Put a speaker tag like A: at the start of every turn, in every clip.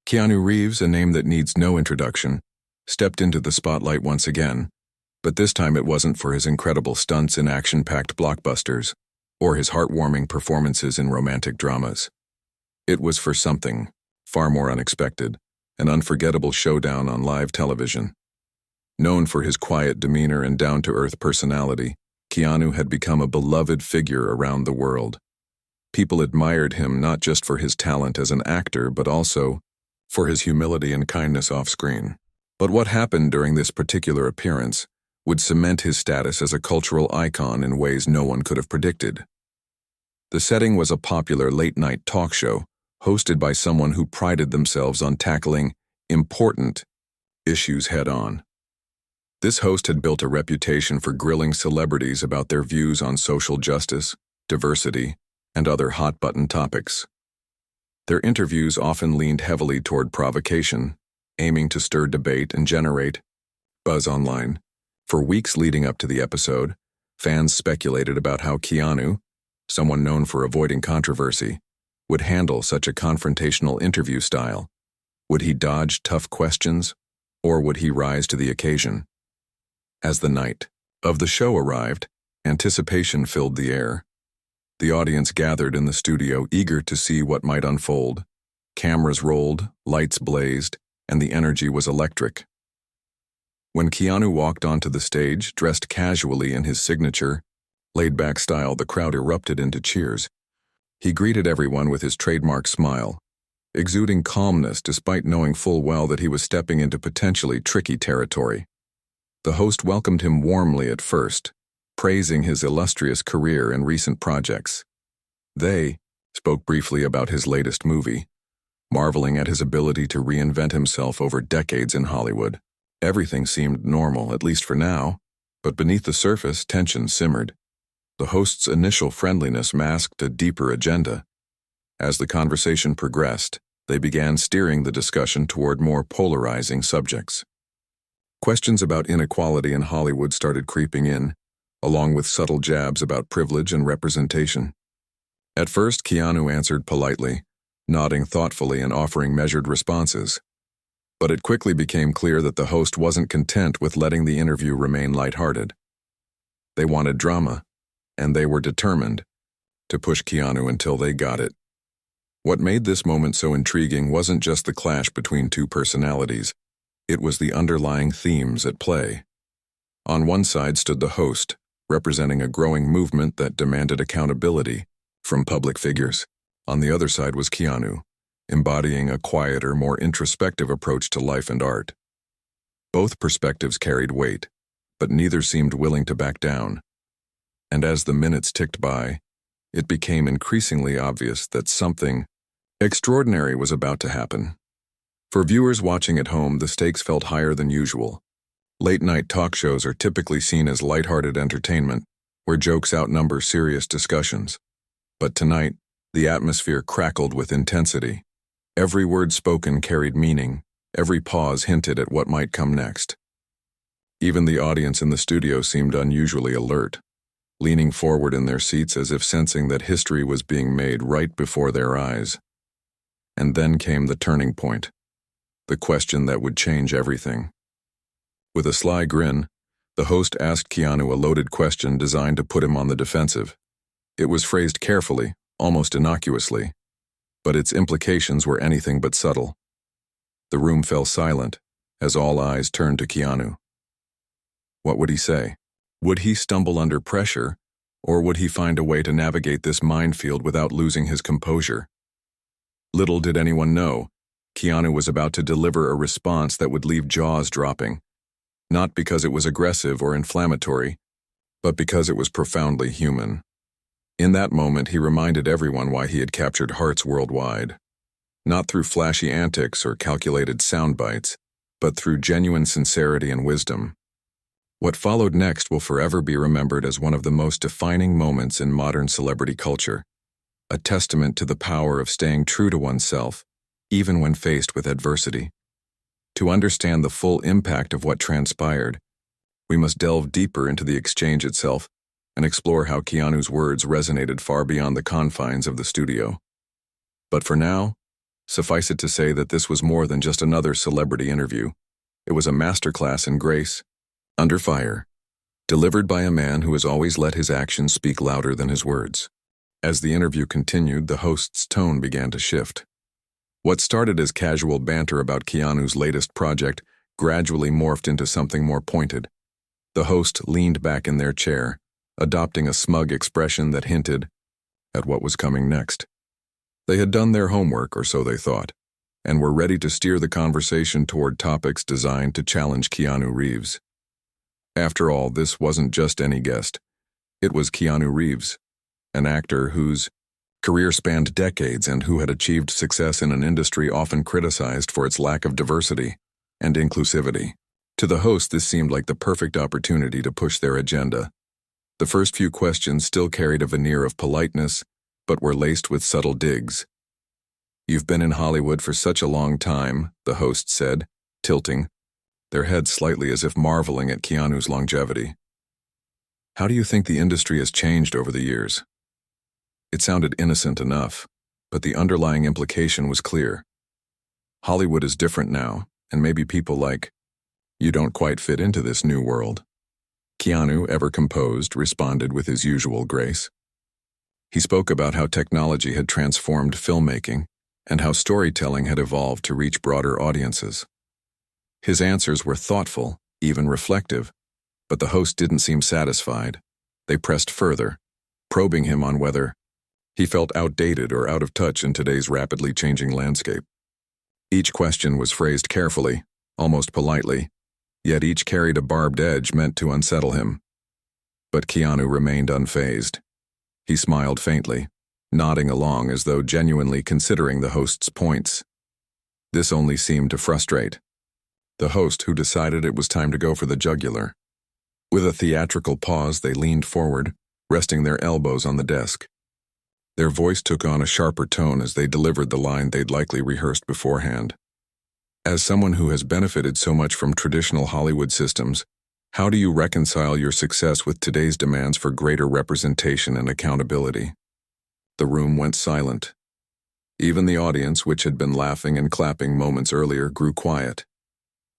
A: Keanu Reeves, a name that needs no introduction, stepped into the spotlight once again, but this time it wasn't for his incredible stunts in action-packed blockbusters or his heartwarming performances in romantic dramas. It was for something far more unexpected, an unforgettable showdown on live television. Known for his quiet demeanor and down-to-earth personality, Keanu had become a beloved figure around the world. People admired him not just for his talent as an actor, but also for his humility and kindness off-screen. But what happened during this particular appearance would cement his status as a cultural icon in ways no one could have predicted. The setting was a popular late-night talk show hosted by someone who prided themselves on tackling important issues head-on. This host had built a reputation for grilling celebrities about their views on social justice, diversity, and other hot-button topics. Their interviews often leaned heavily toward provocation, aiming to stir debate and generate buzz online. For weeks leading up to the episode, fans speculated about how Keanu, someone known for avoiding controversy, would handle such a confrontational interview style. Would he dodge tough questions, or would he rise to the occasion? As the night of the show arrived, anticipation filled the air. The audience gathered in the studio, eager to see what might unfold. Cameras rolled, lights blazed, and the energy was electric. When Keanu walked onto the stage, dressed casually in his signature, laid-back style, the crowd erupted into cheers. He greeted everyone with his trademark smile, exuding calmness despite knowing full well that he was stepping into potentially tricky territory. The host welcomed him warmly at first, praising his illustrious career and recent projects. They spoke briefly about his latest movie, marveling at his ability to reinvent himself over decades in Hollywood. Everything seemed normal, at least for now, but beneath the surface, tension simmered. The host's initial friendliness masked a deeper agenda. As the conversation progressed, they began steering the discussion toward more polarizing subjects. Questions about inequality in Hollywood started creeping in, along with subtle jabs about privilege and representation. At first, Keanu answered politely, nodding thoughtfully and offering measured responses. But it quickly became clear that the host wasn't content with letting the interview remain lighthearted. They wanted drama, and they were determined to push Keanu until they got it. What made this moment so intriguing wasn't just the clash between two personalities, it was the underlying themes at play. On one side stood the host, representing a growing movement that demanded accountability from public figures. On the other side was Keanu, embodying a quieter, more introspective approach to life and art. Both perspectives carried weight, but neither seemed willing to back down. And as the minutes ticked by, it became increasingly obvious that something extraordinary was about to happen. For viewers watching at home, the stakes felt higher than usual. Late-night talk shows are typically seen as lighthearted entertainment, where jokes outnumber serious discussions. But tonight, the atmosphere crackled with intensity. Every word spoken carried meaning, every pause hinted at what might come next. Even the audience in the studio seemed unusually alert, leaning forward in their seats as if sensing that history was being made right before their eyes. And then came the turning point, the question that would change everything. With a sly grin, the host asked Keanu a loaded question designed to put him on the defensive. It was phrased carefully, almost innocuously, but its implications were anything but subtle. The room fell silent as all eyes turned to Keanu. What would he say? Would he stumble under pressure, or would he find a way to navigate this minefield without losing his composure? Little did anyone know, Keanu was about to deliver a response that would leave jaws dropping, not because it was aggressive or inflammatory, but because it was profoundly human. In that moment, he reminded everyone why he had captured hearts worldwide. Not through flashy antics or calculated sound bites, but through genuine sincerity and wisdom. What followed next will forever be remembered as one of the most defining moments in modern celebrity culture, a testament to the power of staying true to oneself, even when faced with adversity. To understand the full impact of what transpired, we must delve deeper into the exchange itself and explore how Keanu's words resonated far beyond the confines of the studio. But for now, Suffice it to say that this was more than just another celebrity interview. It was a masterclass in grace, under fire, delivered by a man who has always let his actions speak louder than his words. As the interview continued, the host's tone began to shift. What started as casual banter about Keanu's latest project gradually morphed into something more pointed. The host leaned back in their chair, adopting a smug expression that hinted at what was coming next. They had done their homework, or so they thought, and were ready to steer the conversation toward topics designed to challenge Keanu Reeves. After all, this wasn't just any guest. It was Keanu Reeves, an actor whose career spanned decades and who had achieved success in an industry often criticized for its lack of diversity and inclusivity. To the host, this seemed like the perfect opportunity to push their agenda. The first few questions still carried a veneer of politeness, but were laced with subtle digs. "You've been in Hollywood for such a long time," the host said, tilting, their heads slightly as if marveling at Keanu's longevity. "How do you think the industry has changed over the years?" It sounded innocent enough, but the underlying implication was clear. Hollywood is different now, and maybe people like you don't quite fit into this new world. Keanu, ever composed, responded with his usual grace. He spoke about how technology had transformed filmmaking and how storytelling had evolved to reach broader audiences. His answers were thoughtful, even reflective, but the host didn't seem satisfied. They pressed further, probing him on whether he felt outdated or out of touch in today's rapidly changing landscape. Each question was phrased carefully, almost politely, yet each carried a barbed edge meant to unsettle him. But Keanu remained unfazed. He smiled faintly, nodding along as though genuinely considering the host's points. This only seemed to frustrate the host, who decided it was time to go for the jugular. With a theatrical pause, they leaned forward, resting their elbows on the desk. Their voice took on a sharper tone as they delivered the line they'd likely rehearsed beforehand. "As someone who has benefited so much from traditional Hollywood systems, how do you reconcile your success with today's demands for greater representation and accountability?" The room went silent. Even the audience, which had been laughing and clapping moments earlier, grew quiet.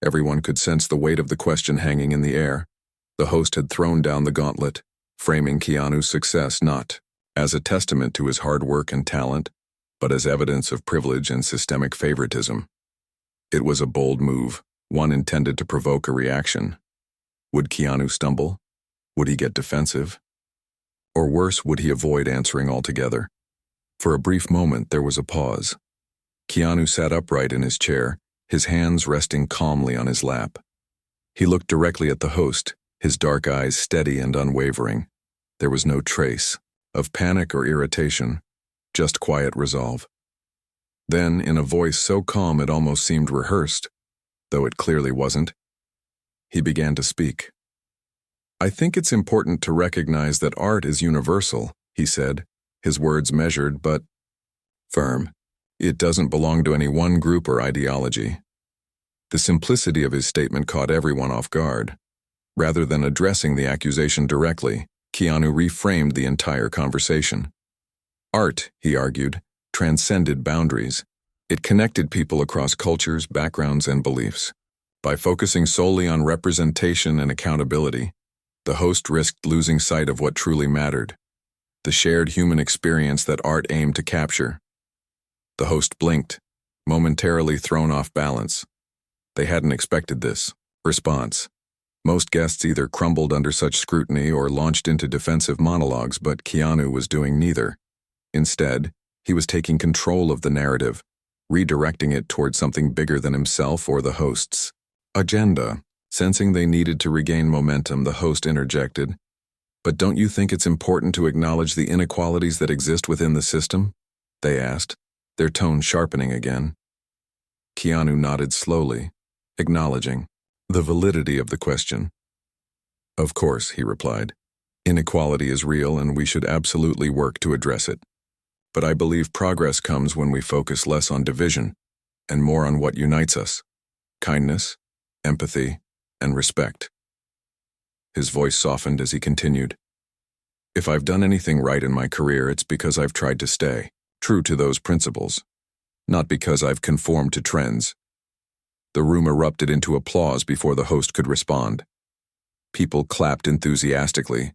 A: Everyone could sense the weight of the question hanging in the air. The host had thrown down the gauntlet, framing Keanu's success not as a testament to his hard work and talent, but as evidence of privilege and systemic favoritism. It was a bold move, one intended to provoke a reaction. Would Keanu stumble? Would he get defensive? Or worse, would he avoid answering altogether? For a brief moment, there was a pause. Keanu sat upright in his chair, his hands resting calmly on his lap. He looked directly at the host, his dark eyes steady and unwavering. There was no trace of panic or irritation, just quiet resolve. Then, in a voice so calm it almost seemed rehearsed, though it clearly wasn't, he began to speak. "I think it's important to recognize that art is universal," he said, his words measured but firm. "It doesn't belong to any one group or ideology." The simplicity of his statement caught everyone off guard. Rather than addressing the accusation directly, Keanu reframed the entire conversation. Art, he argued, transcended boundaries. It connected people across cultures, backgrounds, and beliefs. By focusing solely on representation and accountability, the host risked losing sight of what truly mattered, the shared human experience that art aimed to capture. The host blinked, momentarily thrown off balance. They hadn't expected this response. Most guests either crumbled under such scrutiny or launched into defensive monologues, but Keanu was doing neither. Instead, he was taking control of the narrative, redirecting it toward something bigger than himself or the host's agenda. Sensing they needed to regain momentum, the host interjected, "But don't you think it's important to acknowledge the inequalities that exist within the system?" they asked, their tone sharpening again. Keanu nodded slowly, acknowledging the validity of the question. "Of course," he replied. "Inequality is real and we should absolutely work to address it. But I believe progress comes when we focus less on division and more on what unites us: kindness, empathy, and respect." His voice softened as he continued. "If I've done anything right in my career, it's because I've tried to stay true to those principles. not because I've conformed to trends." The room erupted into applause before the host could respond. People clapped enthusiastically,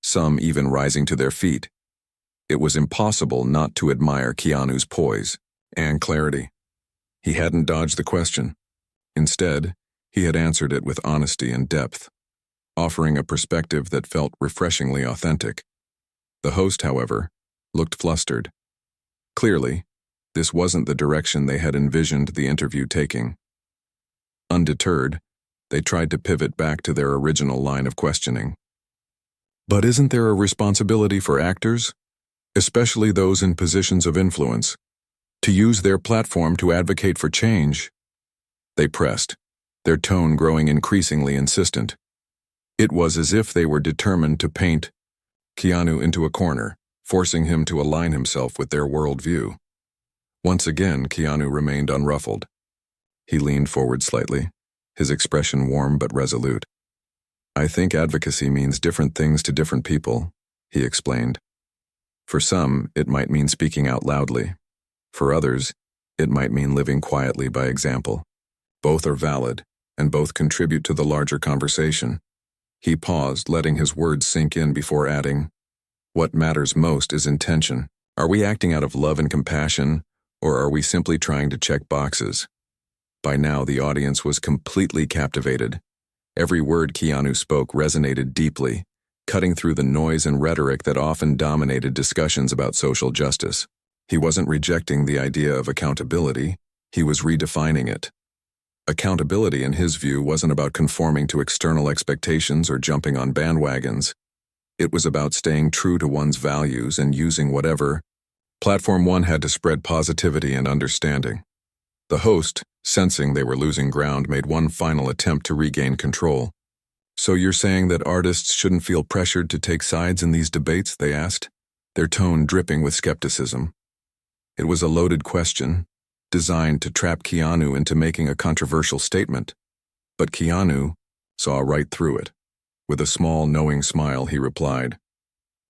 A: some even rising to their feet. It was impossible not to admire Keanu's poise and clarity. He hadn't dodged the question. Instead, he had answered it with honesty and depth, offering a perspective that felt refreshingly authentic. The host, however, looked flustered. Clearly, this wasn't the direction they had envisioned the interview taking. Undeterred, they tried to pivot back to their original line of questioning. "But isn't there a responsibility for actors, especially those in positions of influence, to use their platform to advocate for change?" They pressed, their tone growing increasingly insistent. It was as if they were determined to paint Keanu into a corner, forcing him to align himself with their worldview. Once again, Keanu remained unruffled. He leaned forward slightly, his expression warm but resolute. "I think advocacy means different things to different people," he explained. "For some, it might mean speaking out loudly. For others, it might mean living quietly by example. Both are valid, and both contribute to the larger conversation." He paused, letting his words sink in before adding, "What matters most is intention. Are we acting out of love and compassion, or are we simply trying to check boxes?" By now, the audience was completely captivated. Every word Keanu spoke resonated deeply, cutting through the noise and rhetoric that often dominated discussions about social justice. He wasn't rejecting the idea of accountability, he was redefining it. Accountability, in his view, wasn't about conforming to external expectations or jumping on bandwagons. It was about staying true to one's values and using whatever platform one had to spread positivity and understanding. The host, sensing they were losing ground, made one final attempt to regain control. "So you're saying that artists shouldn't feel pressured to take sides in these debates?" they asked, their tone dripping with skepticism. It was a loaded question, designed to trap Keanu into making a controversial statement. But Keanu saw right through it. With a small, knowing smile, he replied,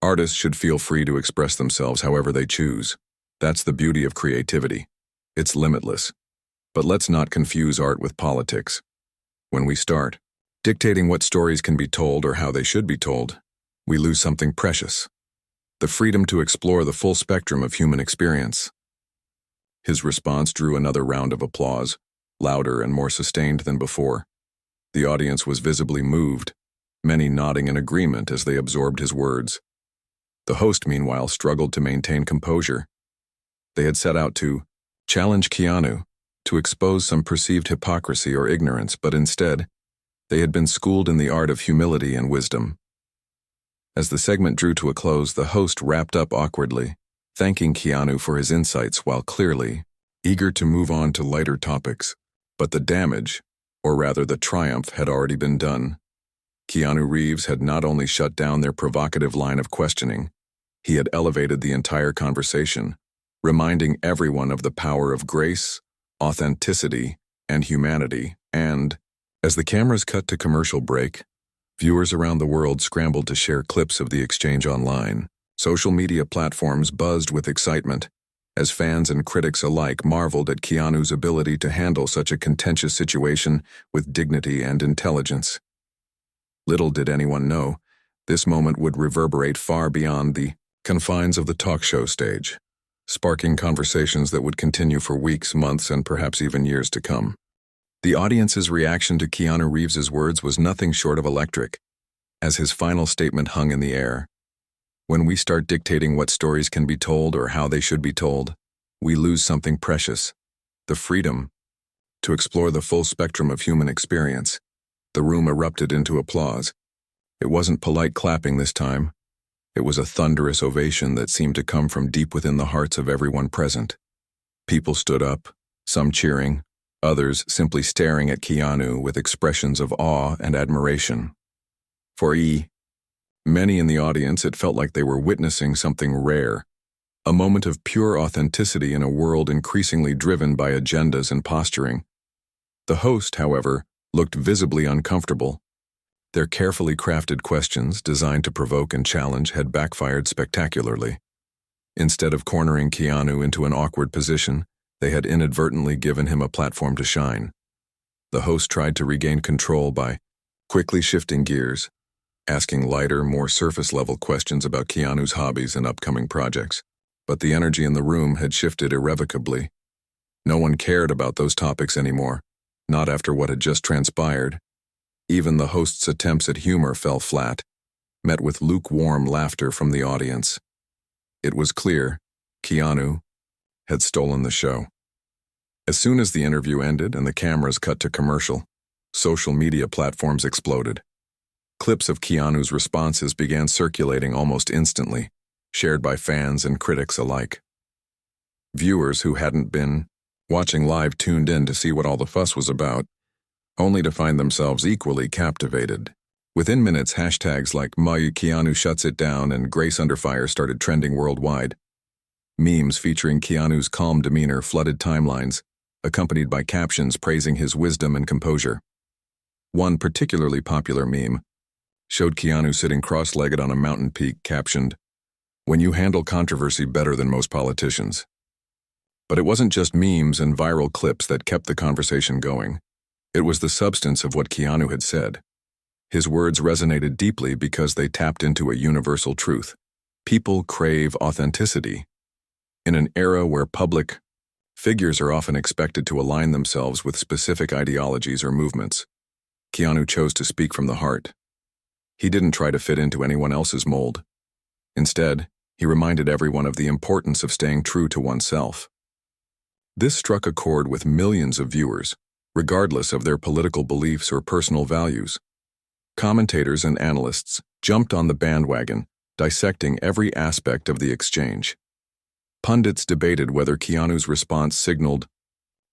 A: "Artists should feel free to express themselves however they choose. That's the beauty of creativity. It's limitless. But let's not confuse art with politics. When we start dictating what stories can be told or how they should be told, we lose something precious: the freedom to explore the full spectrum of human experience." His response drew another round of applause, louder and more sustained than before. The audience was visibly moved, many nodding in agreement as they absorbed his words. The host, meanwhile, struggled to maintain composure. They had set out to challenge Keanu, to expose some perceived hypocrisy or ignorance, but instead, they had been schooled in the art of humility and wisdom. As the segment drew to a close, the host wrapped up awkwardly, thanking Keanu for his insights while clearly eager to move on to lighter topics. But the damage, or rather the triumph, had already been done. Keanu Reeves had not only shut down their provocative line of questioning, he had elevated the entire conversation, reminding everyone of the power of grace, authenticity, and humanity. And, as the cameras cut to commercial break, viewers around the world scrambled to share clips of the exchange online. Social media platforms buzzed with excitement, as fans and critics alike marveled at Keanu's ability to handle such a contentious situation with dignity and intelligence. Little did anyone know, this moment would reverberate far beyond the confines of the talk show stage, sparking conversations that would continue for weeks, months, and perhaps even years to come. The audience's reaction to Keanu Reeves's words was nothing short of electric, as his final statement hung in the air. "When we start dictating what stories can be told or how they should be told, we lose something precious: the freedom to explore the full spectrum of human experience." The room erupted into applause. It wasn't polite clapping this time. It was a thunderous ovation that seemed to come from deep within the hearts of everyone present. People stood up, some cheering, others simply staring at Keanu with expressions of awe and admiration. For many in the audience, it felt like they were witnessing something rare, a moment of pure authenticity in a world increasingly driven by agendas and posturing. The host, however, looked visibly uncomfortable. Their carefully crafted questions, designed to provoke and challenge, had backfired spectacularly. Instead of cornering Keanu into an awkward position, They had inadvertently given him a platform to shine. The host tried to regain control by quickly shifting gears, asking lighter, more surface-level questions about Keanu's hobbies and upcoming projects. But the energy in the room had shifted irrevocably. No one cared about those topics anymore, not after what had just transpired. Even the host's attempts at humor fell flat, met with lukewarm laughter from the audience. It was clear Keanu had stolen the show. As soon as the interview ended and the cameras cut to commercial, social media platforms exploded. Clips of Keanu's responses began circulating almost instantly, shared by fans and critics alike. Viewers who hadn't been watching live tuned in to see what all the fuss was about, only to find themselves equally captivated. Within minutes, hashtags like "My Keanu shuts it down" and "Grace Under Fire" started trending worldwide. Memes featuring Keanu's calm demeanor flooded timelines, accompanied by captions praising his wisdom and composure. One particularly popular meme showed Keanu sitting cross-legged on a mountain peak, captioned, "When you handle controversy better than most politicians." But it wasn't just memes and viral clips that kept the conversation going. It was the substance of what Keanu had said. His words resonated deeply because they tapped into a universal truth. People crave authenticity. In an era where public figures are often expected to align themselves with specific ideologies or movements, Keanu chose to speak from the heart. He didn't try to fit into anyone else's mold. Instead, he reminded everyone of the importance of staying true to oneself. This struck a chord with millions of viewers, regardless of their political beliefs or personal values. Commentators and analysts jumped on the bandwagon, dissecting every aspect of the exchange. Pundits debated whether Keanu's response signaled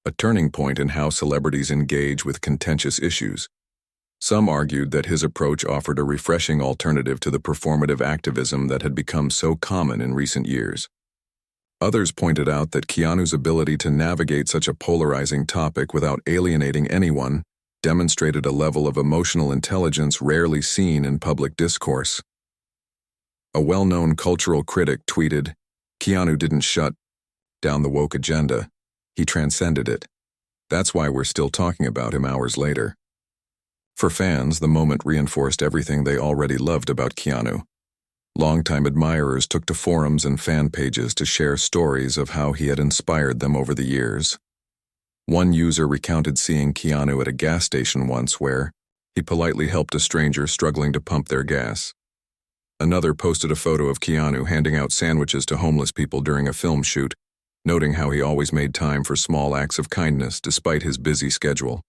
A: a turning point in how celebrities engage with contentious issues. Some argued that his approach offered a refreshing alternative to the performative activism that had become so common in recent years. Others pointed out that Keanu's ability to navigate such a polarizing topic without alienating anyone demonstrated a level of emotional intelligence rarely seen in public discourse. A well-known cultural critic tweeted, "Keanu didn't shut down the woke agenda, he transcended it. That's why we're still talking about him hours later." For fans, the moment reinforced everything they already loved about Keanu. Longtime admirers took to forums and fan pages to share stories of how he had inspired them over the years. One user recounted seeing Keanu at a gas station once where he politely helped a stranger struggling to pump their gas. Another posted a photo of Keanu handing out sandwiches to homeless people during a film shoot, noting how he always made time for small acts of kindness despite his busy schedule.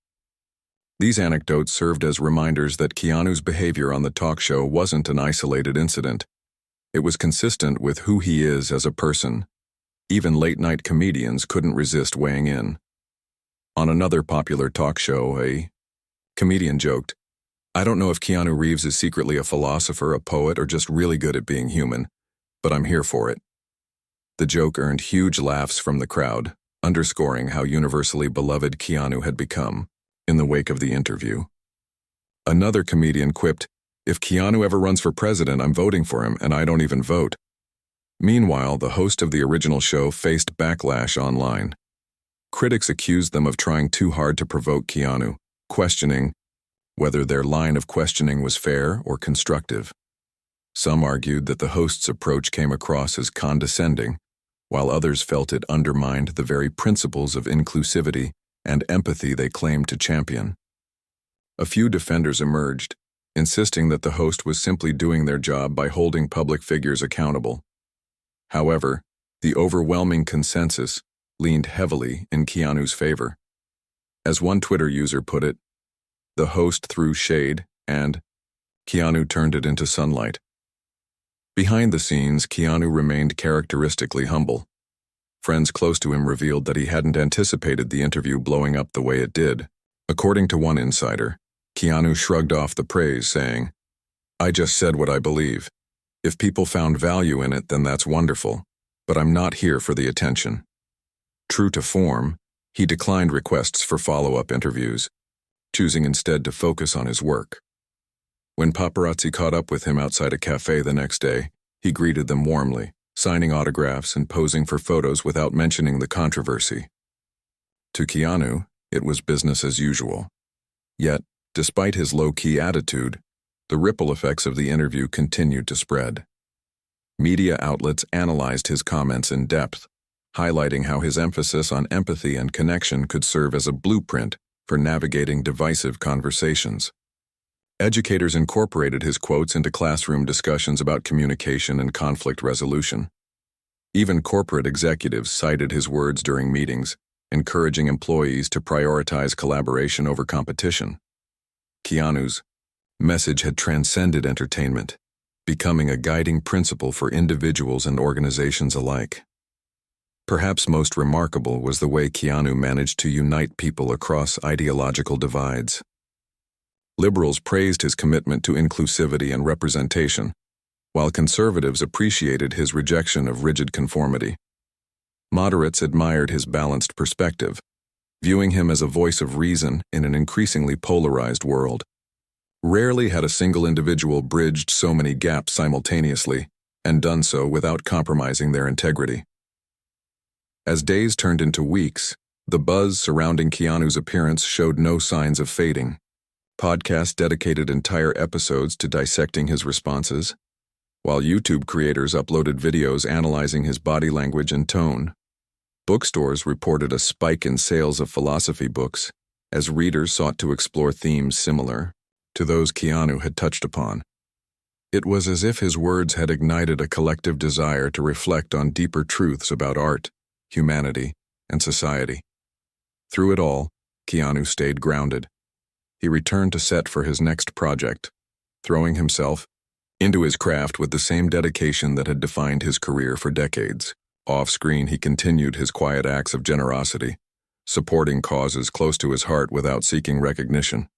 A: These anecdotes served as reminders that Keanu's behavior on the talk show wasn't an isolated incident. It was consistent with who he is as a person. Even late-night comedians couldn't resist weighing in. On another popular talk show, a comedian joked, "I don't know if Keanu Reeves is secretly a philosopher, a poet, or just really good at being human, but I'm here for it." The joke earned huge laughs from the crowd, underscoring how universally beloved Keanu had become in the wake of the interview. Another comedian quipped, "If Keanu ever runs for president, I'm voting for him, and I don't even vote." Meanwhile, the host of the original show faced backlash online. Critics accused them of trying too hard to provoke Keanu, questioning whether their line of questioning was fair or constructive. Some argued that the host's approach came across as condescending, while others felt it undermined the very principles of inclusivity and empathy they claimed to champion. A few defenders emerged, insisting that the host was simply doing their job by holding public figures accountable. However, the overwhelming consensus leaned heavily in Keanu's favor. As one Twitter user put it, the host threw shade and Keanu turned it into sunlight. Behind the scenes, Keanu remained characteristically humble. Friends close to him revealed that he hadn't anticipated the interview blowing up the way it did. According to one insider, Keanu shrugged off the praise, saying, "I just said what I believe. If people found value in it, then that's wonderful, but I'm not here for the attention." True to form, he declined requests for follow-up interviews, choosing instead to focus on his work. When paparazzi caught up with him outside a cafe the next day, he greeted them warmly, signing autographs and posing for photos without mentioning the controversy. To Keanu, it was business as usual. Yet, despite his low-key attitude, the ripple effects of the interview continued to spread. Media outlets analyzed his comments in depth, highlighting how his emphasis on empathy and connection could serve as a blueprint for navigating divisive conversations. Educators incorporated his quotes into classroom discussions about communication and conflict resolution. Even corporate executives cited his words during meetings, encouraging employees to prioritize collaboration over competition. Keanu's message had transcended entertainment, becoming a guiding principle for individuals and organizations alike. Perhaps most remarkable was the way Keanu managed to unite people across ideological divides. Liberals praised his commitment to inclusivity and representation, while conservatives appreciated his rejection of rigid conformity. Moderates admired his balanced perspective, viewing him as a voice of reason in an increasingly polarized world. Rarely had a single individual bridged so many gaps simultaneously, and done so without compromising their integrity. As days turned into weeks, the buzz surrounding Keanu's appearance showed no signs of fading. Podcasts dedicated entire episodes to dissecting his responses, while YouTube creators uploaded videos analyzing his body language and tone. Bookstores reported a spike in sales of philosophy books, as readers sought to explore themes similar to those Keanu had touched upon. It was as if his words had ignited a collective desire to reflect on deeper truths about art, humanity, and society. Through it all, Keanu stayed grounded. He returned to set for his next project, throwing himself into his craft with the same dedication that had defined his career for decades. Off-screen, he continued his quiet acts of generosity, supporting causes close to his heart without seeking recognition.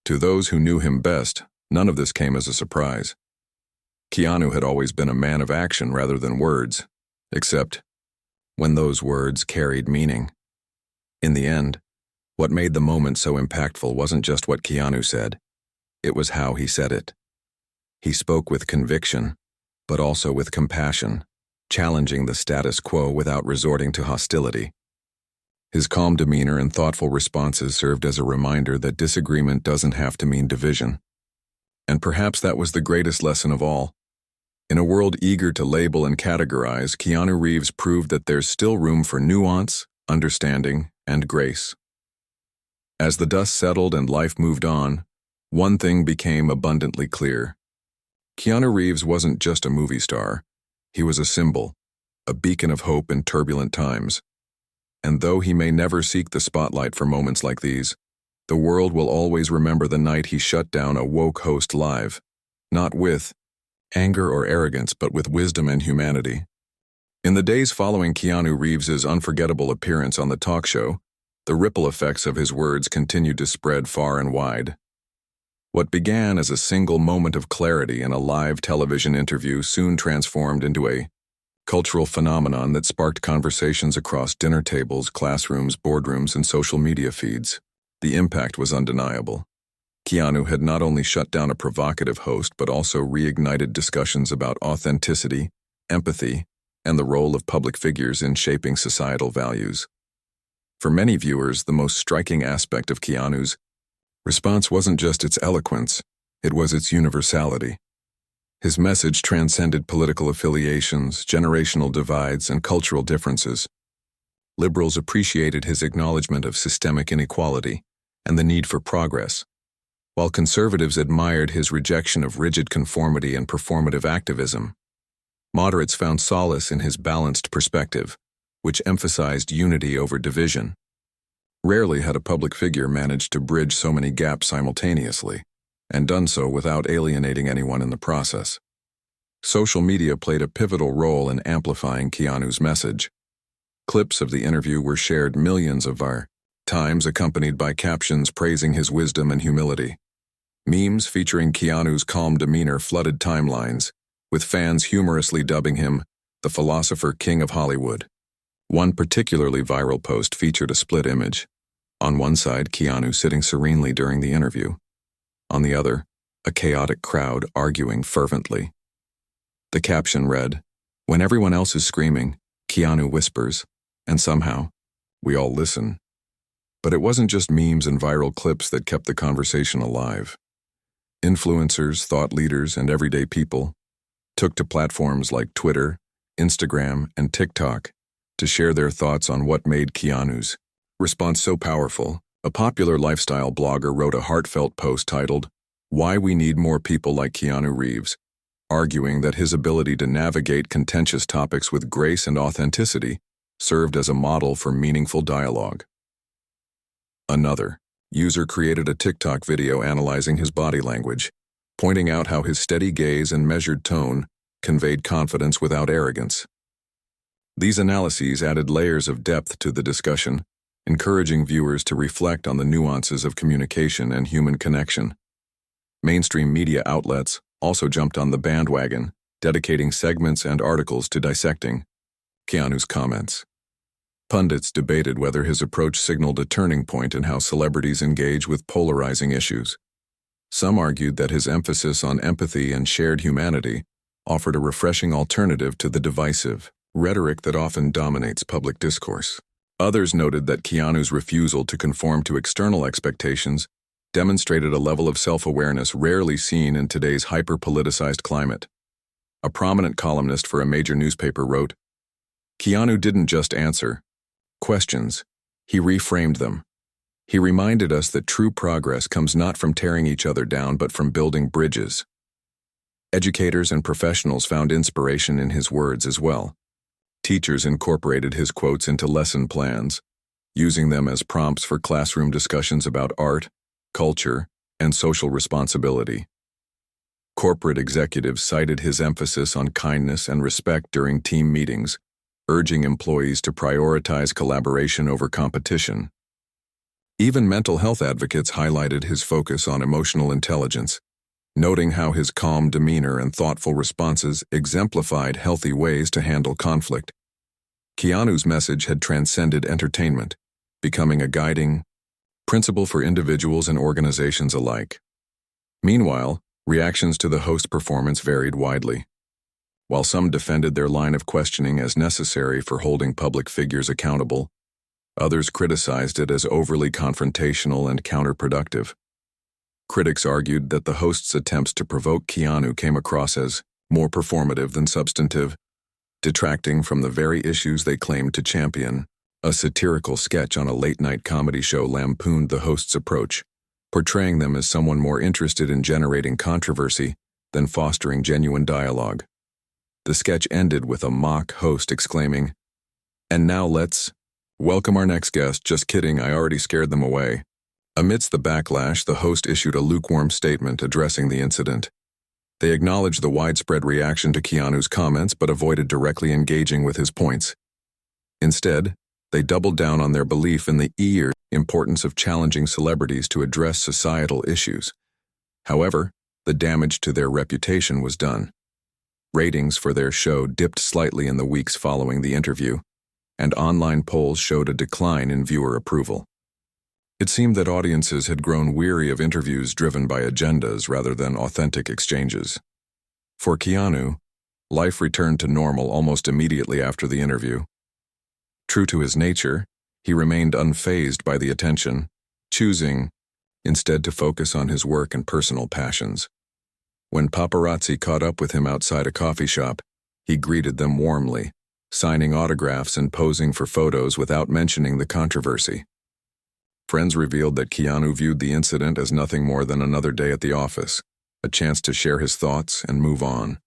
A: To those who knew him best, none of this came as a surprise. Keanu had always been a man of action rather than words, except when those words carried meaning. In the end, what made the moment so impactful wasn't just what Keanu said, it was how he said it. He spoke with conviction, but also with compassion, challenging the status quo without resorting to hostility. His calm demeanor and thoughtful responses served as a reminder that disagreement doesn't have to mean division. And perhaps that was the greatest lesson of all. In a world eager to label and categorize, Keanu Reeves proved that there's still room for nuance, understanding, and grace. As the dust settled and life moved on, one thing became abundantly clear. Keanu Reeves wasn't just a movie star. He was a symbol, a beacon of hope in turbulent times. And though he may never seek the spotlight for moments like these, the world will always remember the night he shut down a woke host live, not with anger or arrogance, but with wisdom and humanity. In the days following Keanu Reeves's unforgettable appearance on the talk show, the ripple effects of his words continued to spread far and wide. What began as a single moment of clarity in a live television interview soon transformed into a cultural phenomenon that sparked conversations across dinner tables, classrooms, boardrooms, and social media feeds. The impact was undeniable. Keanu had not only shut down a provocative host, but also reignited discussions about authenticity, empathy, and the role of public figures in shaping societal values. For many viewers, the most striking aspect of Keanu's response wasn't just its eloquence, it was its universality. His message transcended political affiliations, generational divides, and cultural differences. Liberals appreciated his acknowledgement of systemic inequality and the need for progress, while conservatives admired his rejection of rigid conformity and performative activism. Moderates found solace in his balanced perspective, which emphasized unity over division. Rarely had a public figure managed to bridge so many gaps simultaneously, and done so without alienating anyone in the process. Social media played a pivotal role in amplifying Keanu's message. Clips of the interview were shared millions of times, accompanied by captions praising his wisdom and humility. Memes featuring Keanu's calm demeanor flooded timelines, with fans humorously dubbing him the philosopher king of Hollywood. One particularly viral post featured a split image. On one side, Keanu sitting serenely during the interview. On the other, a chaotic crowd arguing fervently. The caption read, "When everyone else is screaming, Keanu whispers, and somehow, We all listen. But it wasn't just memes and viral clips that kept the conversation alive. Influencers, thought leaders, and everyday people took to platforms like Twitter, Instagram, and TikTok to share their thoughts on what made Keanu's response so powerful. A popular lifestyle blogger wrote a heartfelt post titled, "Why We Need More People Like Keanu Reeves," arguing that his ability to navigate contentious topics with grace and authenticity served as a model for meaningful dialogue. Another user created a TikTok video analyzing his body language, pointing out how his steady gaze and measured tone conveyed confidence without arrogance. These analyses added layers of depth to the discussion, encouraging viewers to reflect on the nuances of communication and human connection. Mainstream media outlets also jumped on the bandwagon, dedicating segments and articles to dissecting Keanu's comments. Pundits debated whether his approach signaled a turning point in how celebrities engage with polarizing issues. Some argued that his emphasis on empathy and shared humanity offered a refreshing alternative to the divisive rhetoric that often dominates public discourse. Others noted that Keanu's refusal to conform to external expectations demonstrated a level of self-awareness rarely seen in today's hyper-politicized climate. A prominent columnist for a major newspaper wrote, "Keanu didn't just answer questions, he reframed them. He reminded us that true progress comes not from tearing each other down but from building bridges." Educators and professionals found inspiration in his words as well. Teachers incorporated his quotes into lesson plans, using them as prompts for classroom discussions about art, culture, and social responsibility. Corporate executives cited his emphasis on kindness and respect during team meetings, urging employees to prioritize collaboration over competition. Even mental health advocates highlighted his focus on emotional intelligence, noting how his calm demeanor and thoughtful responses exemplified healthy ways to handle conflict. Keanu's message had transcended entertainment, becoming a guiding principle for individuals and organizations alike. Meanwhile, reactions to the host performance varied widely. While some defended their line of questioning as necessary for holding public figures accountable, others criticized it as overly confrontational and counterproductive. Critics argued that the host's attempts to provoke Keanu came across as more performative than substantive, detracting from the very issues they claimed to champion. A satirical sketch on a late-night comedy show lampooned the host's approach, portraying them as someone more interested in generating controversy than fostering genuine dialogue. The sketch ended with a mock host exclaiming, "And now let's welcome our next guest. Just kidding, I already scared them away." Amidst the backlash, the host issued a lukewarm statement addressing the incident. They acknowledged the widespread reaction to Keanu's comments but avoided directly engaging with his points. Instead, they doubled down on their belief in the importance of challenging celebrities to address societal issues. However, the damage to their reputation was done. Ratings for their show dipped slightly in the weeks following the interview, and online polls showed a decline in viewer approval. It seemed that audiences had grown weary of interviews driven by agendas rather than authentic exchanges. For Keanu, life returned to normal almost immediately after the interview. True to his nature, he remained unfazed by the attention, choosing instead to focus on his work and personal passions. When paparazzi caught up with him outside a coffee shop, he greeted them warmly, signing autographs and posing for photos without mentioning the controversy. Friends revealed that Keanu viewed the incident as nothing more than another day at the office, a chance to share his thoughts and move on.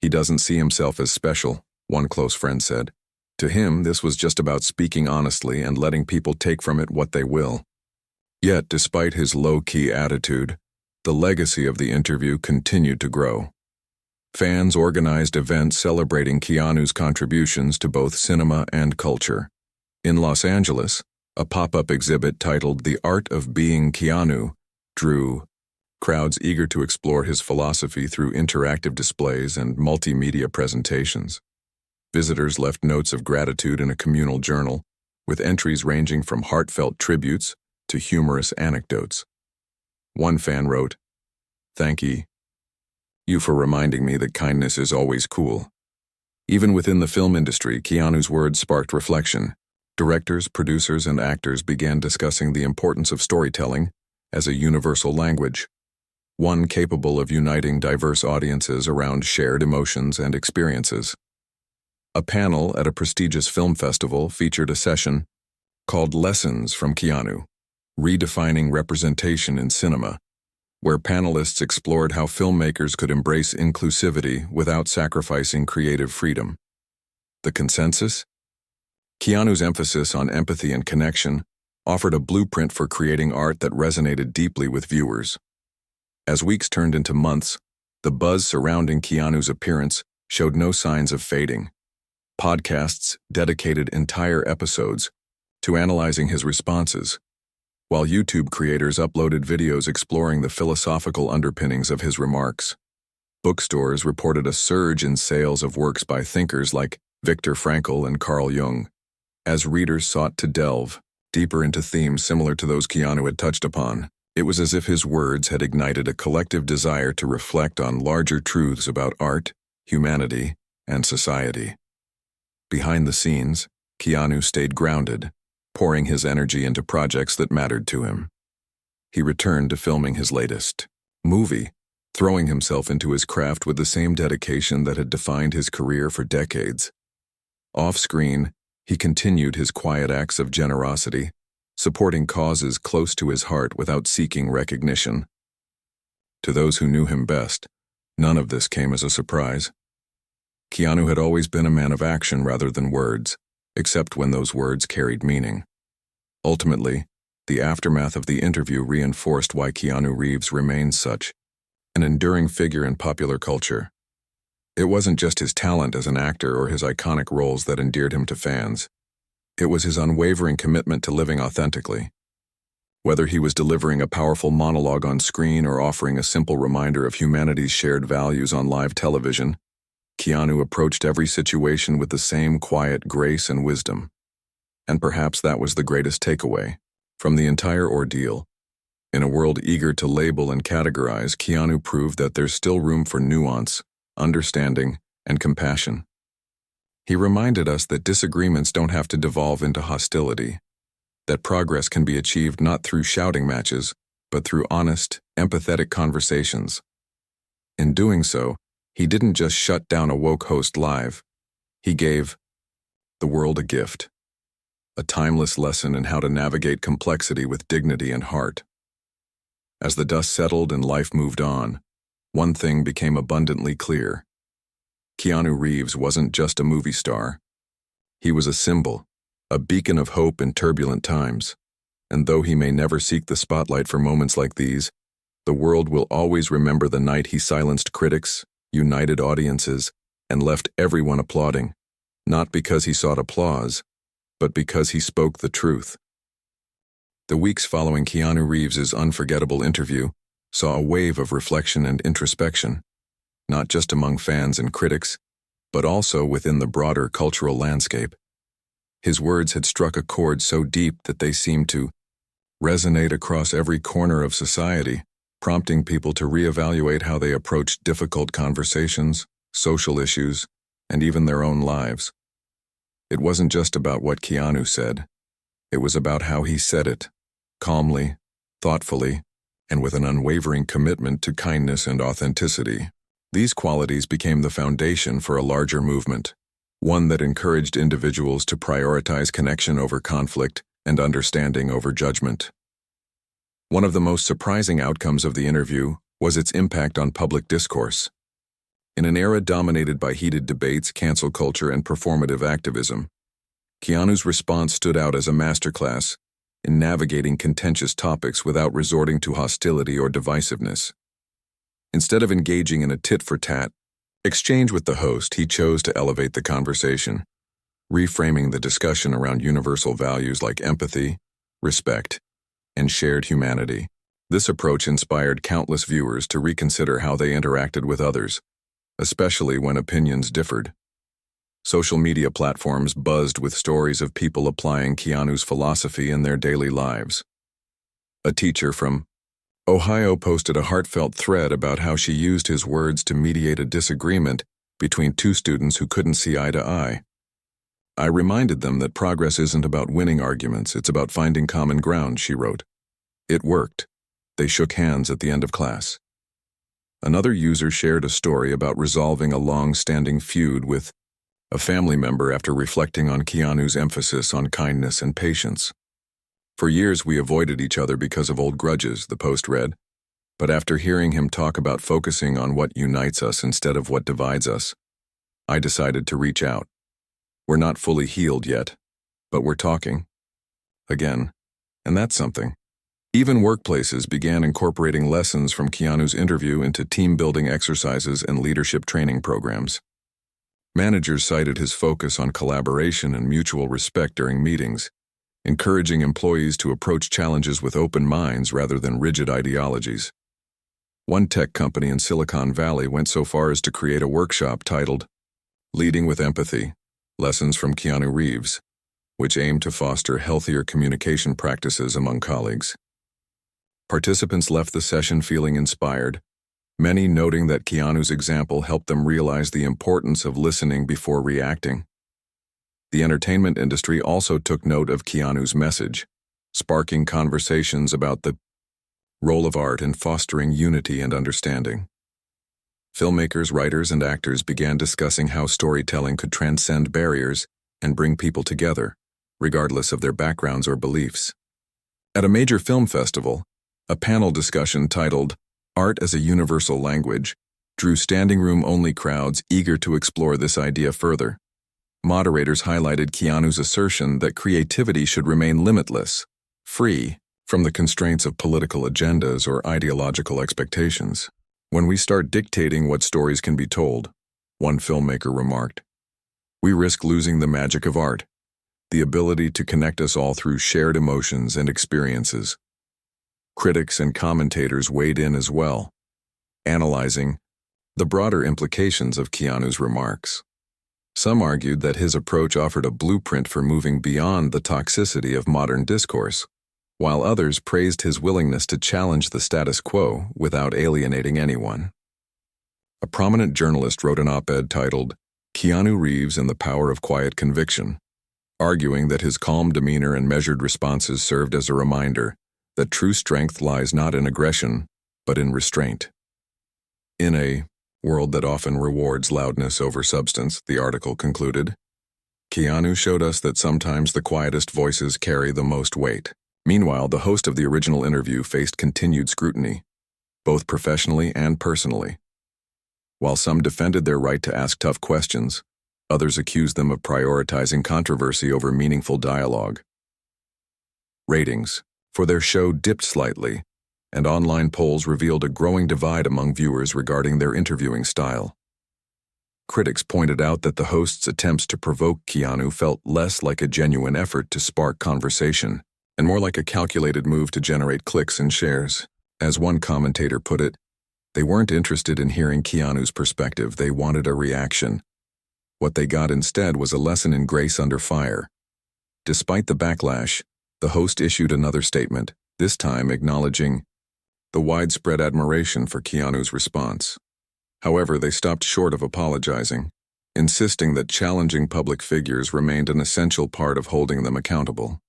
A: "He doesn't see himself as special," one close friend said. "To him, this was just about speaking honestly and letting people take from it what they will." Yet, despite his low-key attitude, the legacy of the interview continued to grow. Fans organized events celebrating Keanu's contributions to both cinema and culture. In Los Angeles, a pop-up exhibit titled "The Art of Being Keanu" drew crowds eager to explore his philosophy through interactive displays and multimedia presentations. Visitors left notes of gratitude in a communal journal, with entries ranging from heartfelt tributes to humorous anecdotes. One fan wrote, "Thank you for reminding me that kindness is always cool." Even within the film industry, Keanu's words sparked reflection. Directors, producers, and actors began discussing the importance of storytelling as a universal language, one capable of uniting diverse audiences around shared emotions and experiences. A panel at a prestigious film festival featured a session called Lessons from Keanu, Redefining Representation in Cinema, where panelists explored how filmmakers could embrace inclusivity without sacrificing creative freedom. The consensus? Keanu's emphasis on empathy and connection offered a blueprint for creating art that resonated deeply with viewers. As weeks turned into months, the buzz surrounding Keanu's appearance showed no signs of fading. Podcasts dedicated entire episodes to analyzing his responses, while YouTube creators uploaded videos exploring the philosophical underpinnings of his remarks. Bookstores reported a surge in sales of works by thinkers like Viktor Frankl and Carl Jung, as readers sought to delve deeper into themes similar to those Keanu had touched upon. It was as if his words had ignited a collective desire to reflect on larger truths about art, humanity, and society. Behind the scenes, Keanu stayed grounded, pouring his energy into projects that mattered to him. He returned to filming his latest movie, throwing himself into his craft with the same dedication that had defined his career for decades. Off-screen, he continued his quiet acts of generosity, supporting causes close to his heart without seeking recognition. To those who knew him best, none of this came as a surprise. Keanu had always been a man of action rather than words, except when those words carried meaning. Ultimately, the aftermath of the interview reinforced why Keanu Reeves remains such an enduring figure in popular culture. It wasn't just his talent as an actor or his iconic roles that endeared him to fans. It was his unwavering commitment to living authentically. Whether he was delivering a powerful monologue on screen or offering a simple reminder of humanity's shared values on live television, Keanu approached every situation with the same quiet grace and wisdom. And perhaps that was the greatest takeaway from the entire ordeal. In a world eager to label and categorize, Keanu proved that there's still room for nuance, understanding, and compassion. He reminded us that disagreements don't have to devolve into hostility, that progress can be achieved not through shouting matches, but through honest, empathetic conversations. In doing so, he didn't just shut down a woke host live. He gave the world a gift, a timeless lesson in how to navigate complexity with dignity and heart. As the dust settled and life moved on, one thing became abundantly clear. Keanu Reeves wasn't just a movie star. He was a symbol, a beacon of hope in turbulent times. And though he may never seek the spotlight for moments like these, the world will always remember the night he silenced critics, united audiences, and left everyone applauding, not because he sought applause, but because he spoke the truth. The weeks following Keanu Reeves's unforgettable interview saw a wave of reflection and introspection, not just among fans and critics, but also within the broader cultural landscape. His words had struck a chord so deep that they seemed to resonate across every corner of society, prompting people to reevaluate how they approached difficult conversations, social issues, and even their own lives. It wasn't just about what Keanu said. It was about how he said it, calmly, thoughtfully, and with an unwavering commitment to kindness and authenticity. These qualities became the foundation for a larger movement, one that encouraged individuals to prioritize connection over conflict and understanding over judgment. One of the most surprising outcomes of the interview was its impact on public discourse. In an era dominated by heated debates, cancel culture, and performative activism, Keanu's response stood out as a masterclass in navigating contentious topics without resorting to hostility or divisiveness. Instead of engaging in a tit-for-tat exchange with the host, he chose to elevate the conversation, reframing the discussion around universal values like empathy, respect, and shared humanity. This approach inspired countless viewers to reconsider how they interacted with others, especially when opinions differed. Social media platforms buzzed with stories of people applying Keanu's philosophy in their daily lives. A teacher from Ohio posted a heartfelt thread about how she used his words to mediate a disagreement between two students who couldn't see eye to eye. I reminded them that progress isn't about winning arguments, it's about finding common ground, she wrote. It worked. They shook hands at the end of class. Another user shared a story about resolving a long-standing feud with a family member after reflecting on Keanu's emphasis on kindness and patience. For years we avoided each other because of old grudges, the post read. But after hearing him talk about focusing on what unites us instead of what divides us, I decided to reach out. We're not fully healed yet, but we're talking. Again. And that's something. Even workplaces began incorporating lessons from Keanu's interview into team-building exercises and leadership training programs. Managers cited his focus on collaboration and mutual respect during meetings, encouraging employees to approach challenges with open minds rather than rigid ideologies. One tech company in Silicon Valley went so far as to create a workshop titled Leading with Empathy, Lessons from Keanu Reeves, which aimed to foster healthier communication practices among colleagues. Participants left the session feeling inspired, many noting that Keanu's example helped them realize the importance of listening before reacting. The entertainment industry also took note of Keanu's message, sparking conversations about the role of art in fostering unity and understanding. Filmmakers, writers, and actors began discussing how storytelling could transcend barriers and bring people together, regardless of their backgrounds or beliefs. At a major film festival, a panel discussion titled Art as a Universal Language drew standing-room-only crowds eager to explore this idea further. Moderators highlighted Keanu's assertion that creativity should remain limitless, free from the constraints of political agendas or ideological expectations. When we start dictating what stories can be told, one filmmaker remarked, we risk losing the magic of art, the ability to connect us all through shared emotions and experiences. Critics and commentators weighed in as well, analyzing the broader implications of Keanu's remarks. Some argued that his approach offered a blueprint for moving beyond the toxicity of modern discourse, while others praised his willingness to challenge the status quo without alienating anyone. A prominent journalist wrote an op-ed titled, Keanu Reeves and the Power of Quiet Conviction, arguing that his calm demeanor and measured responses served as a reminder that true strength lies not in aggression, but in restraint. In a world that often rewards loudness over substance, the article concluded, Keanu showed us that sometimes the quietest voices carry the most weight. Meanwhile, the host of the original interview faced continued scrutiny, both professionally and personally. While some defended their right to ask tough questions, others accused them of prioritizing controversy over meaningful dialogue. Ratings for their show dipped slightly, and online polls revealed a growing divide among viewers regarding their interviewing style. Critics pointed out that the host's attempts to provoke Keanu felt less like a genuine effort to spark conversation, and more like a calculated move to generate clicks and shares. As one commentator put it, they weren't interested in hearing Keanu's perspective, they wanted a reaction. What they got instead was a lesson in grace under fire. Despite the backlash, the host issued another statement, this time acknowledging the widespread admiration for Keanu's response. However, they stopped short of apologizing, insisting that challenging public figures remained an essential part of holding them accountable.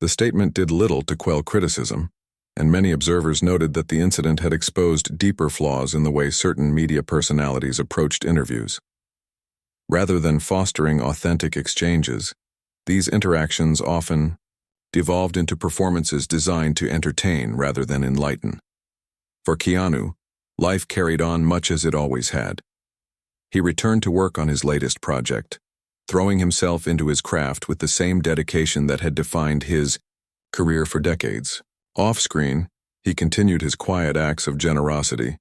A: The statement did little to quell criticism, and many observers noted that the incident had exposed deeper flaws in the way certain media personalities approached interviews. Rather than fostering authentic exchanges, these interactions often devolved into performances designed to entertain rather than enlighten. For Keanu, life carried on much as it always had. He returned to work on his latest project, throwing himself into his craft with the same dedication that had defined his career for decades. Off-screen, he continued his quiet acts of generosity,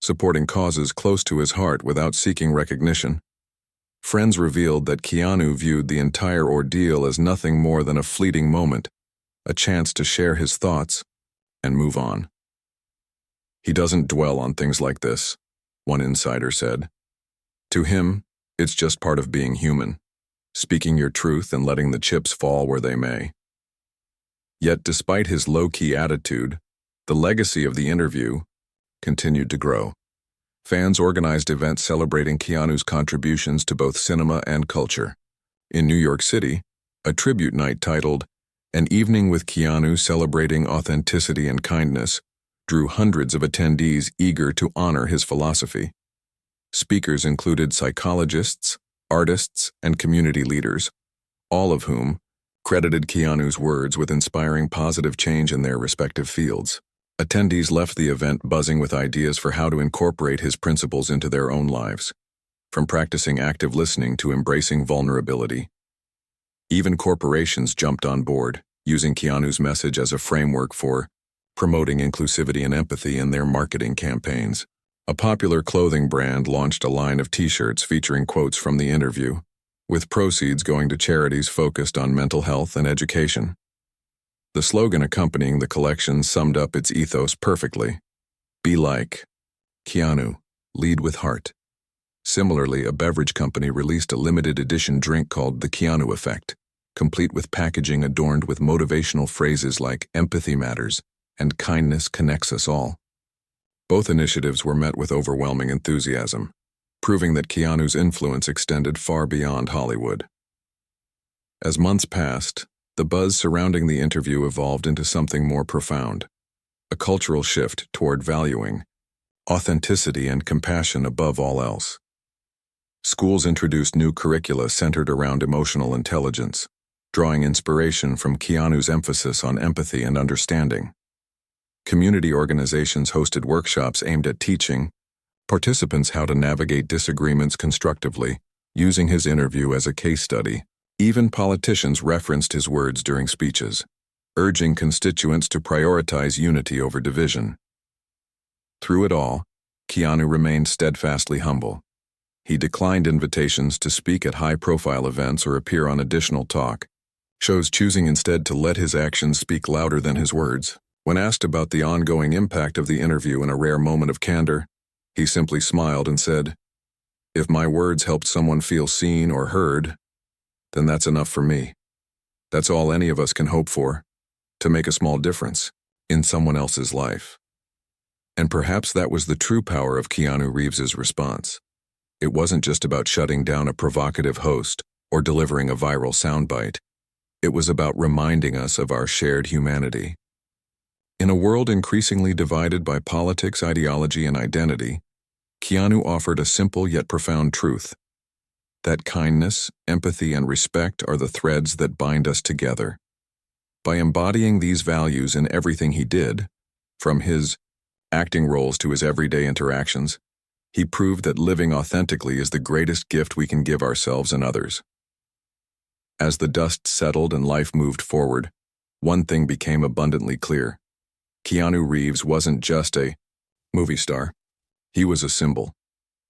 A: supporting causes close to his heart without seeking recognition. Friends revealed that Keanu viewed the entire ordeal as nothing more than a fleeting moment, a chance to share his thoughts and move on. He doesn't dwell on things like this, one insider said. To him, it's just part of being human, speaking your truth and letting the chips fall where they may. Yet despite his low-key attitude, the legacy of the interview continued to grow. Fans organized events celebrating Keanu's contributions to both cinema and culture. In New York City, a tribute night titled An Evening with Keanu Celebrating Authenticity and Kindness drew hundreds of attendees eager to honor his philosophy. Speakers included psychologists, artists, and community leaders, all of whom credited Keanu's words with inspiring positive change in their respective fields. Attendees left the event buzzing with ideas for how to incorporate his principles into their own lives, from practicing active listening to embracing vulnerability. Even corporations jumped on board, using Keanu's message as a framework for promoting inclusivity and empathy in their marketing campaigns. A popular clothing brand launched a line of t-shirts featuring quotes from the interview, with proceeds going to charities focused on mental health and education. The slogan accompanying the collection summed up its ethos perfectly. Be like Keanu, lead with heart. Similarly, a beverage company released a limited edition drink called the Keanu Effect, complete with packaging adorned with motivational phrases like empathy matters and kindness connects us all. Both initiatives were met with overwhelming enthusiasm, proving that Keanu's influence extended far beyond Hollywood. As months passed, the buzz surrounding the interview evolved into something more profound, a cultural shift toward valuing authenticity and compassion above all else. Schools introduced new curricula centered around emotional intelligence, drawing inspiration from Keanu's emphasis on empathy and understanding. Community organizations hosted workshops aimed at teaching participants how to navigate disagreements constructively, using his interview as a case study. Even politicians referenced his words during speeches, urging constituents to prioritize unity over division. Through it all, Keanu remained steadfastly humble. He declined invitations to speak at high-profile events or appear on additional talk shows, choosing instead to let his actions speak louder than his words. When asked about the ongoing impact of the interview in a rare moment of candor, he simply smiled and said, "If my words helped someone feel seen or heard, then that's enough for me. That's all any of us can hope for, to make a small difference in someone else's life." And perhaps that was the true power of Keanu Reeves's response. It wasn't just about shutting down a provocative host or delivering a viral soundbite. It was about reminding us of our shared humanity. In a world increasingly divided by politics, ideology, and identity, Keanu offered a simple yet profound truth: that kindness, empathy, and respect are the threads that bind us together. By embodying these values in everything he did, from his acting roles to his everyday interactions, he proved that living authentically is the greatest gift we can give ourselves and others. As the dust settled and life moved forward, one thing became abundantly clear. Keanu Reeves wasn't just a movie star. He was a symbol,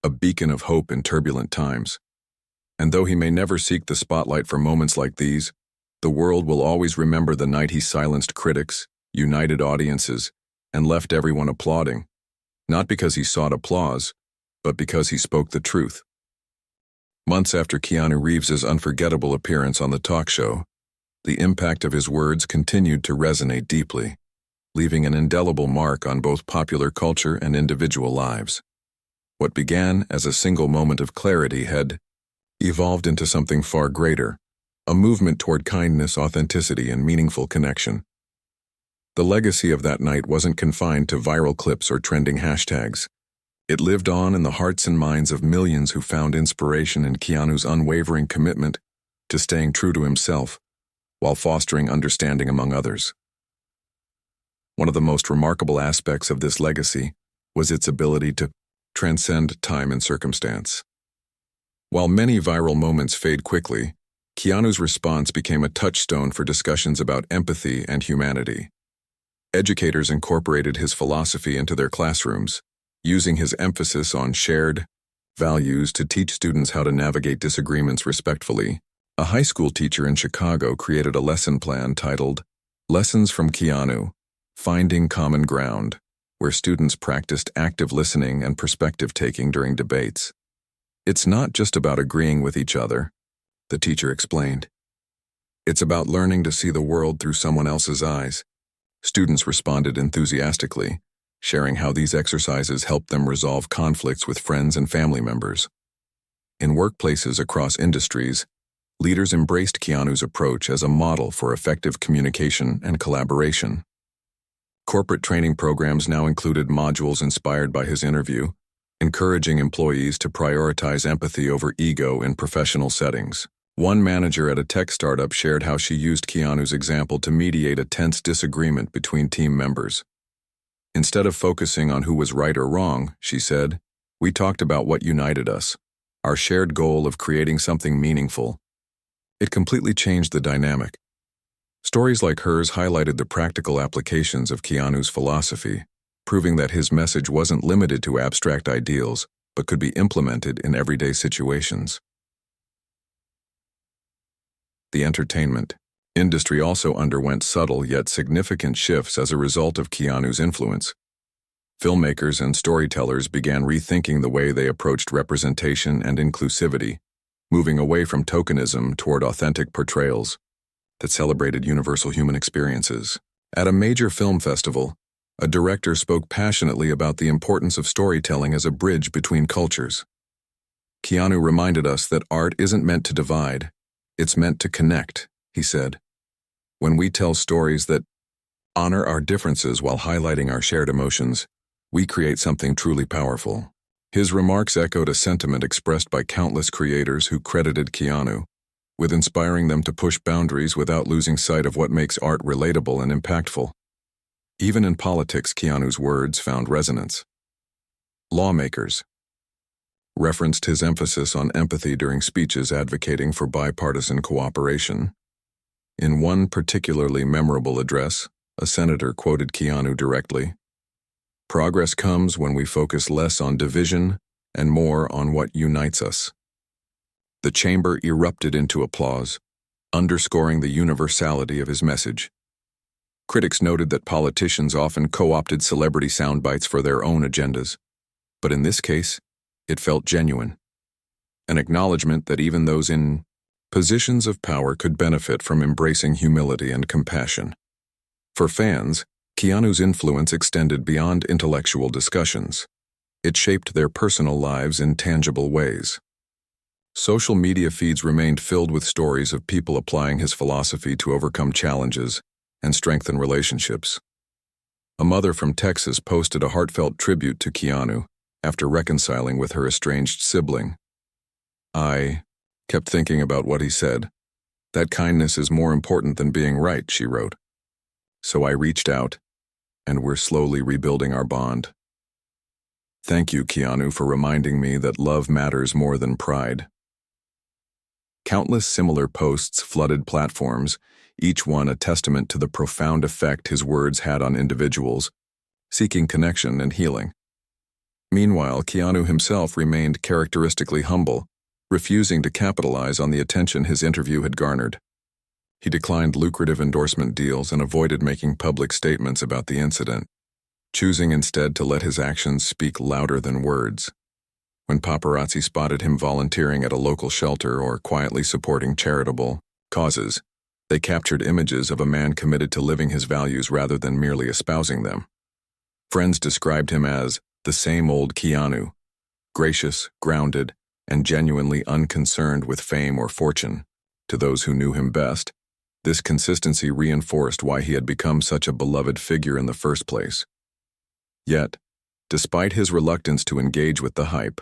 A: a beacon of hope in turbulent times. And though he may never seek the spotlight for moments like these, the world will always remember the night he silenced critics, united audiences, and left everyone applauding, not because he sought applause, but because he spoke the truth. Months after Keanu Reeves's unforgettable appearance on the talk show, the impact of his words continued to resonate deeply, leaving an indelible mark on both popular culture and individual lives. What began as a single moment of clarity had evolved into something far greater, a movement toward kindness, authenticity, and meaningful connection. The legacy of that night wasn't confined to viral clips or trending hashtags. It lived on in the hearts and minds of millions who found inspiration in Keanu's unwavering commitment to staying true to himself while fostering understanding among others. One of the most remarkable aspects of this legacy was its ability to transcend time and circumstance. While many viral moments fade quickly, Keanu's response became a touchstone for discussions about empathy and humanity. Educators incorporated his philosophy into their classrooms, using his emphasis on shared values to teach students how to navigate disagreements respectfully. A high school teacher in Chicago created a lesson plan titled Lessons from Keanu, Finding Common Ground, where students practiced active listening and perspective-taking during debates. "It's not just about agreeing with each other," the teacher explained. "It's about learning to see the world through someone else's eyes." Students responded enthusiastically, sharing how these exercises helped them resolve conflicts with friends and family members. In workplaces across industries, Leaders embraced Keanu's approach as a model for effective communication and collaboration. Corporate training programs now included modules inspired by his interview, encouraging employees to prioritize empathy over ego in professional settings. One manager at a tech startup shared how she used Keanu's example to mediate a tense disagreement between team members. Instead of focusing on who was right or wrong, she said, "We talked about what united us, our shared goal of creating something meaningful." It completely changed the dynamic. Stories like hers highlighted the practical applications of Keanu's philosophy, proving that his message wasn't limited to abstract ideals, but could be implemented in everyday situations. The entertainment industry also underwent subtle yet significant shifts as a result of Keanu's influence. Filmmakers and storytellers began rethinking the way they approached representation and inclusivity, moving away from tokenism toward authentic portrayals that celebrated universal human experiences. At a major film festival, a director spoke passionately about the importance of storytelling as a bridge between cultures. Keanu reminded us that art isn't meant to divide, it's meant to connect, he said. When we tell stories that honor our differences while highlighting our shared emotions, we create something truly powerful. His remarks echoed a sentiment expressed by countless creators who credited Keanu with inspiring them to push boundaries without losing sight of what makes art relatable and impactful. Even in politics, Keanu's words found resonance. Lawmakers referenced his emphasis on empathy during speeches advocating for bipartisan cooperation. In one particularly memorable address, a senator quoted Keanu directly, "Progress comes when we focus less on division and more on what unites us." The chamber erupted into applause, underscoring the universality of his message. Critics noted that politicians often co-opted celebrity soundbites for their own agendas, but in this case, it felt genuine. An acknowledgement that even those in positions of power could benefit from embracing humility and compassion. For fans, Keanu's influence extended beyond intellectual discussions. It shaped their personal lives in tangible ways. Social media feeds remained filled with stories of people applying his philosophy to overcome challenges and strengthen relationships. A mother from Texas posted a heartfelt tribute to Keanu after reconciling with her estranged sibling. "I kept thinking about what he said. That kindness is more important than being right," she wrote. "So I reached out, and we're slowly rebuilding our bond. Thank you, Keanu, for reminding me that love matters more than pride." Countless similar posts flooded platforms, each one a testament to the profound effect his words had on individuals seeking connection and healing. Meanwhile, Keanu himself remained characteristically humble, refusing to capitalize on the attention his interview had garnered. He declined lucrative endorsement deals and avoided making public statements about the incident, choosing instead to let his actions speak louder than words. When paparazzi spotted him volunteering at a local shelter or quietly supporting charitable causes, they captured images of a man committed to living his values rather than merely espousing them. Friends described him as the same old Keanu, gracious, grounded, and genuinely unconcerned with fame or fortune. To those who knew him best, this consistency reinforced why he had become such a beloved figure in the first place. Yet, despite his reluctance to engage with the hype,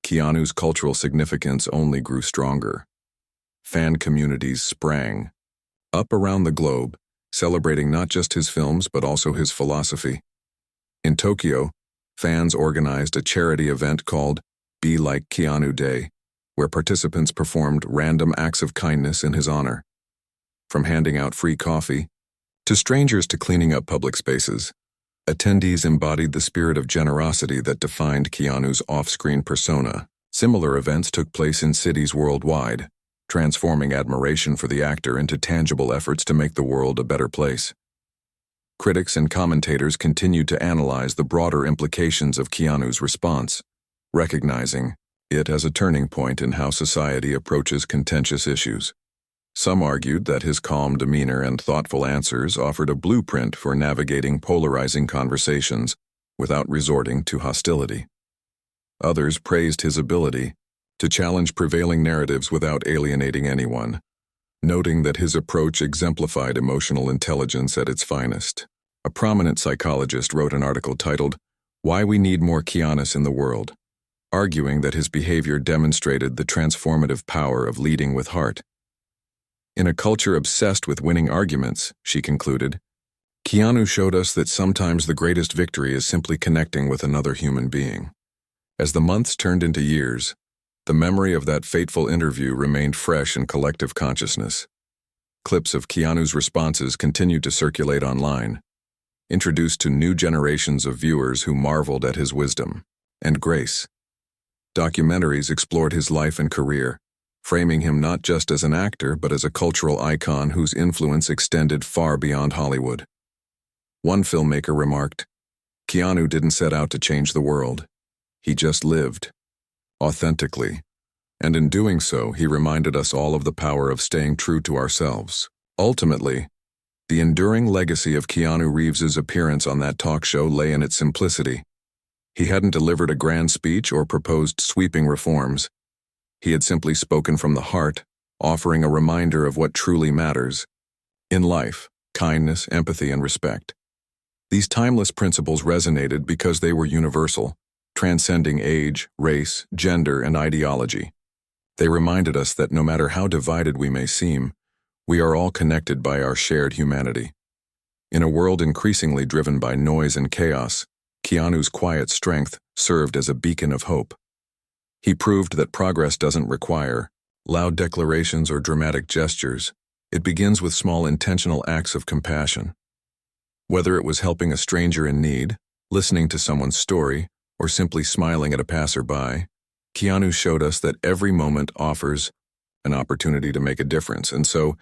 A: Keanu's cultural significance only grew stronger. Fan communities sprang up around the globe, celebrating not just his films but also his philosophy. In Tokyo, fans organized a charity event called Be Like Keanu Day, where participants performed random acts of kindness in his honor. From handing out free coffee to strangers to cleaning up public spaces, attendees embodied the spirit of generosity that defined Keanu's off-screen persona. Similar events took place in cities worldwide, transforming admiration for the actor into tangible efforts to make the world a better place. Critics and commentators continued to analyze the broader implications of Keanu's response, recognizing it as a turning point in how society approaches contentious issues. Some argued that his calm demeanor and thoughtful answers offered a blueprint for navigating polarizing conversations without resorting to hostility. Others praised his ability to challenge prevailing narratives without alienating anyone, noting that his approach exemplified emotional intelligence at its finest. A prominent psychologist wrote an article titled, "Why We Need More Keanu in the World," arguing that his behavior demonstrated the transformative power of leading with heart. In a culture obsessed with winning arguments, she concluded, Keanu showed us that sometimes the greatest victory is simply connecting with another human being. As the months turned into years, the memory of that fateful interview remained fresh in collective consciousness. Clips of Keanu's responses continued to circulate online, introduced to new generations of viewers who marveled at his wisdom and grace. Documentaries explored his life and career, framing him not just as an actor but as a cultural icon whose influence extended far beyond Hollywood. One filmmaker remarked, "Keanu didn't set out to change the world. He just lived, authentically, and in doing so, he reminded us all of the power of staying true to ourselves." Ultimately, the enduring legacy of Keanu Reeves's appearance on that talk show lay in its simplicity. He hadn't delivered a grand speech or proposed sweeping reforms. He had simply spoken from the heart, offering a reminder of what truly matters in life: kindness, empathy, and respect. These timeless principles resonated because they were universal, transcending age, race, gender, and ideology. They reminded us that no matter how divided we may seem, we are all connected by our shared humanity. In a world increasingly driven by noise and chaos, Keanu's quiet strength served as a beacon of hope. He proved that progress doesn't require loud declarations or dramatic gestures. It begins with small intentional acts of compassion. Whether it was helping a stranger in need, listening to someone's story, or simply smiling at a passerby, Keanu showed us that every moment offers an opportunity to make a difference. And so,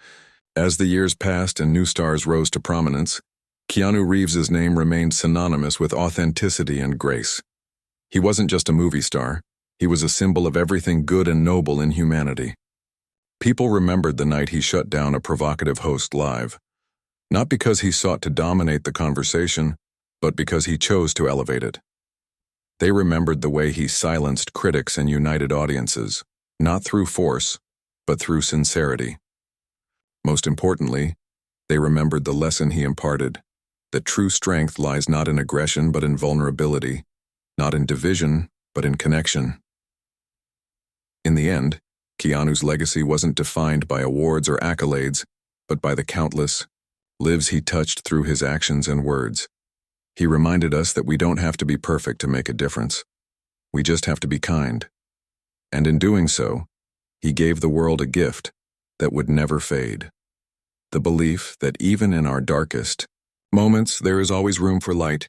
A: as the years passed and new stars rose to prominence, Keanu Reeves's name remained synonymous with authenticity and grace. He wasn't just a movie star, he was a symbol of everything good and noble in humanity. People remembered the night he shut down a provocative host live, not because he sought to dominate the conversation, but because he chose to elevate it. They remembered the way he silenced critics and united audiences, not through force, but through sincerity. Most importantly, they remembered the lesson he imparted, that true strength lies not in aggression but in vulnerability, not in division but in connection. In the end, Keanu's legacy wasn't defined by awards or accolades, but by the countless lives he touched through his actions and words. He reminded us that we don't have to be perfect to make a difference. We just have to be kind. And in doing so, he gave the world a gift that would never fade. The belief that even in our darkest moments, there is always room for light.